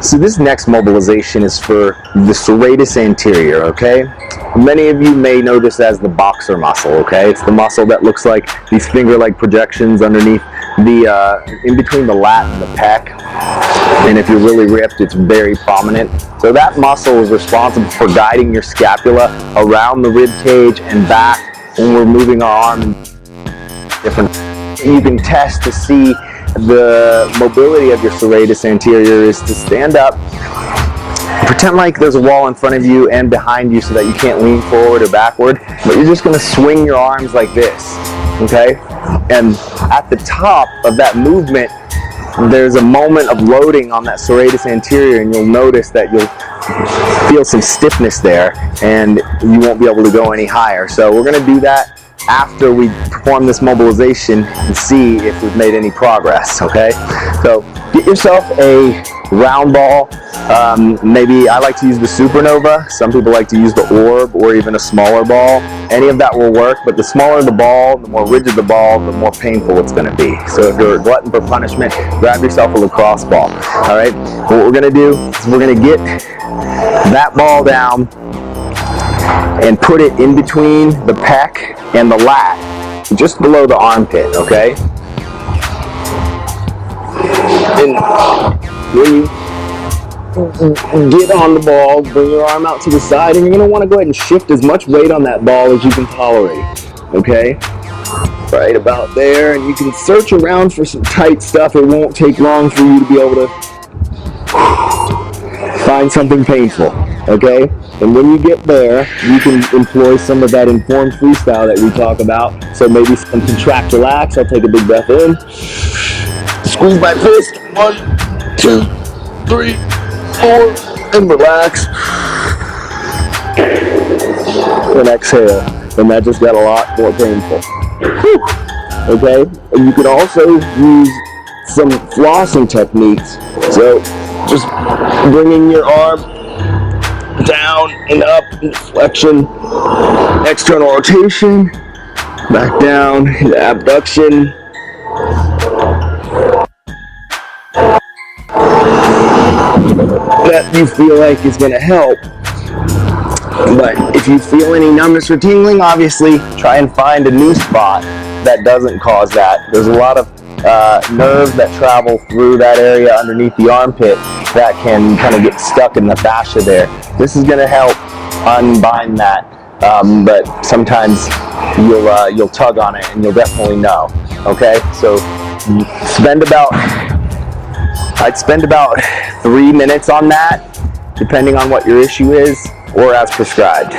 So this next mobilization is for the serratus anterior, okay? Many of you may know this as the boxer muscle, okay? It's the muscle that looks like these finger-like projections underneath the, in between the lat and the pec. And if you're really ripped, it's very prominent. So that muscle is responsible for guiding your scapula around the rib cage and back when we're moving our arm in different. You can test to see the mobility of your serratus anterior is to stand up, pretend like there's a wall in front of you and behind you so that you can't lean forward or backward, but you're just going to swing your arms like this, okay? And at the top of that movement, there's a moment of loading on that serratus anterior, and you'll notice that you'll feel some stiffness there and you won't be able to go any higher. So we're going to do that after we perform this mobilization and see if we've made any progress, okay? So get yourself a round ball. Maybe I like to use the Supernova. Some people like to use the Orb or even a smaller ball. Any of that will work, but the smaller the ball, the more rigid the ball, the more painful it's going to be. So if you're a glutton for punishment, grab yourself a lacrosse ball, all right? What we're going to do is we're going to get that ball down and put it in between the pec and the lat, just below the armpit, okay? And when you get on the ball, bring your arm out to the side, and you're going to want to go ahead and shift as much weight on that ball as you can tolerate, okay? Right about there, and you can search around for some tight stuff. It won't take long for you to be able to find something painful, okay? And when you get there, you can employ some of that informed freestyle that we talk about. So maybe some contract, relax. I'll take a big breath in. Squeeze my fist. 1, 2, 3, 4, and relax. And exhale. And that just got a lot more painful. Whew. Okay? And you can also use some flossing techniques. So just bringing your arm down and up, flexion, external rotation, back down, abduction. That you feel like is going to help. But if you feel any numbness or tingling, obviously try and find a new spot that doesn't cause that. There's a lot of nerves that travel through that area underneath the armpit that can kind of get stuck in the fascia there. This is going to help unbind that, but sometimes you'll tug on it and you'll definitely know. Okay, so I'd spend about 3 minutes on that, depending on what your issue is, or as prescribed.